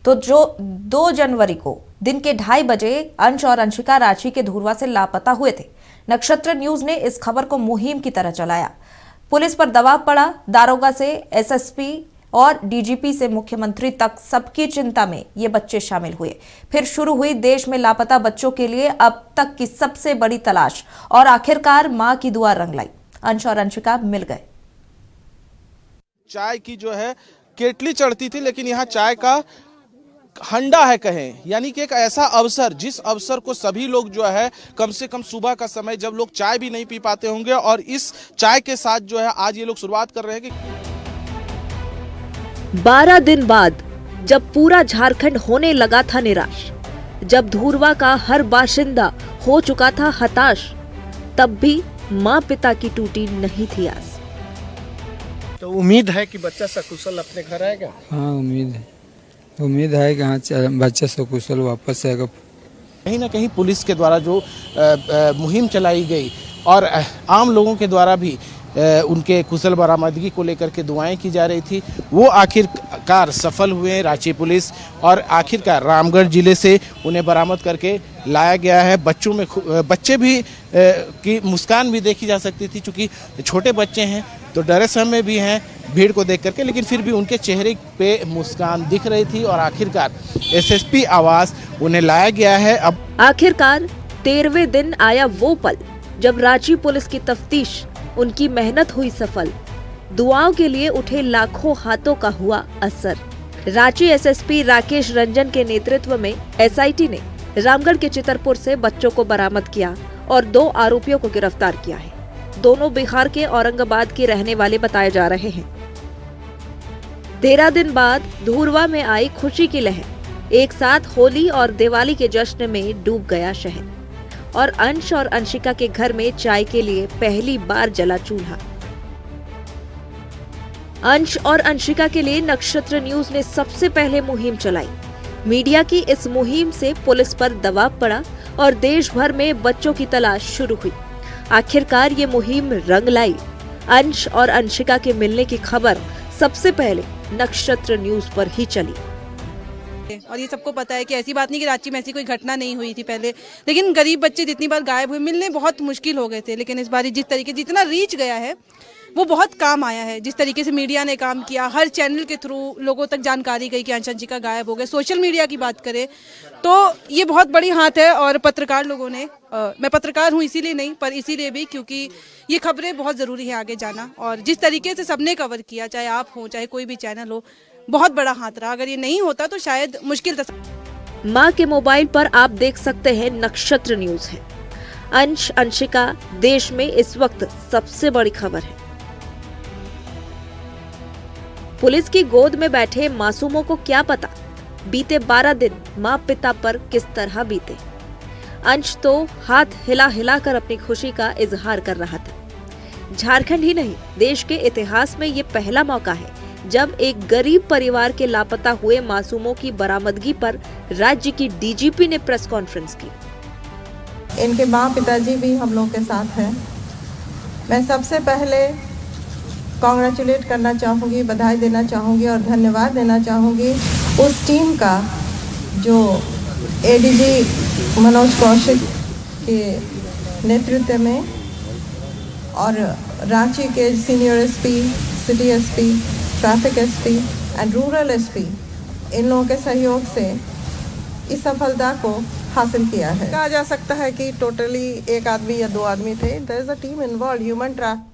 तो जो 2 जनवरी को दिन के 2:30 बजे अंश और अंशिका रांची के धुरवा से लापता हुए थे। नक्षत्र न्यूज ने इस खबर को मुहिम की तरह चलाया। पुलिस पर दबाव पड़ा। दारोगा से एसएसपी और डीजीपी से मुख्यमंत्री तक सबकी चिंता में ये बच्चे शामिल हुए। फिर शुरू हुई देश में लापता बच्चों के लिए अब तक की सबसे बड़ी तलाश और आखिरकार मां की दुआ रंग लाई। अंश और अंशिका मिल गए। चाय की जो है केटली चढ़ती थी, लेकिन यहाँ चाय का हंडा है कहें, यानी कि एक ऐसा अवसर, जिस अवसर को सभी लोग जो है कम से कम सुबह का समय जब लोग चाय भी नहीं पी पाते होंगे, और इस चाय के साथ जो है आज ये लोग शुरुआत कर रहे हैं कि 12 दिन बाद जब पूरा झारखंड होने लगा था निराश, जब धुरवा का हर बाशिंदा हो चुका था हताश, तब भी माँ पिता की टूटी नहीं थी आस। तो उम्मीद है कि बच्चा सकुशल अपने घर आएगा। हाँ, उम्मीद है कि हाँ बच्चा सकुशल वापस आएगा। कहीं ना कहीं पुलिस के द्वारा जो मुहिम चलाई गई और आम लोगों के द्वारा भी उनके कुशल बरामदगी को लेकर के दुआएं की जा रही थी, वो आखिरकार सफल हुए रांची पुलिस, और आखिरकार रामगढ़ जिले से उन्हें बरामद करके लाया गया है। बच्चों में बच्चे भी की मुस्कान भी देखी जा सकती थी, क्योंकि छोटे बच्चे हैं तो डरे समय भी हैं भीड़ को देख करके, लेकिन फिर भी उनके चेहरे पे मुस्कान दिख रही थी, और आखिरकार एसएसपी आवास उन्हें लाया गया है। अब आखिरकार 13वें दिन आया वो पल जब रांची पुलिस की तफ्तीश, उनकी मेहनत हुई सफल। दुआओं के लिए उठे लाखों हाथों का हुआ असर। रांची एसएसपी राकेश रंजन के नेतृत्व में एसआईटी ने रामगढ़ के चितरपुर से बच्चों को बरामद किया और 2 आरोपियों को गिरफ्तार किया है। दोनों बिहार के औरंगाबाद के रहने वाले बताए जा रहे हैं। 13 दिन बाद धुरवा में आई खुशी की लहर। एक साथ होली और दिवाली के जश्न में डूब गया शहर, और अंश और अंशिका के घर में चाय के लिए पहली बार जला चूल्हा। अंश और अंशिका के लिए नक्षत्र न्यूज ने सबसे पहले मुहिम चलाई। मीडिया की इस मुहिम से पुलिस पर दबाव पड़ा और देश भर में बच्चों की तलाश शुरू हुई। आखिरकार ये मुहिम रंग लाई। अंश और अंशिका के मिलने की खबर सबसे पहले नक्षत्र न्यूज पर ही चली। और ये सबको पता है कि ऐसी बात नहीं कि रांची में ऐसी कोई घटना नहीं हुई थी पहले, लेकिन गरीब बच्चे जितनी बार गायब हुए, मिलने बहुत मुश्किल हो गए थे, लेकिन इस बार जिस तरीके जितना रीच गया है वो बहुत काम आया है। जिस तरीके से मीडिया ने काम किया, हर चैनल के थ्रू लोगों तक जानकारी गई कि अंश अंशिका गायब हो गए। सोशल मीडिया की बात करें तो ये बहुत बड़ी हाथ है, और पत्रकार लोगों ने, मैं पत्रकार हूँ इसीलिए नहीं, पर इसीलिए भी क्योंकि ये खबरें बहुत ज़रूरी है आगे जाना, और जिस तरीके से सबने कवर किया, चाहे आप हो चाहे कोई भी चैनल हो, बहुत बड़ा हाथ रहा। अगर ये नहीं होता तो शायद मुश्किल था। माँ के मोबाइल पर आप देख सकते हैं नक्षत्र न्यूज है। अंश अंशिका देश में इस वक्त सबसे बड़ी खबर है। पुलिस की गोद में बैठे मासूमों को क्या पता बीते 12 दिन माँ पिता पर किस तरह बीते। अंश तो हाथ हिला हिला कर अपनी खुशी का इजहार कर रहा था। झारखंड ही नहीं, देश के इतिहास में ये पहला मौका है जब एक गरीब परिवार के लापता हुए मासूमों की बरामदगी पर राज्य की डीजीपी ने प्रेस कॉन्फ्रेंस की। इनके माँ पिताजी भी हम लोग के साथ हैं। मैं सबसे पहले कॉन्ग्रेचुलेट करना चाहूँगी, बधाई देना चाहूँगी और धन्यवाद देना चाहूँगी उस टीम का जो एडीजी मनोज कौशिक के नेतृत्व में और रांची के senior SP, city SP, traffic SP and rural SP, इन लोगों के सहयोग से इस सफलता को हासिल किया है। कहा जा सकता है कि टोटली 1 आदमी या 2 आदमी थे। There is a team involve, human traffic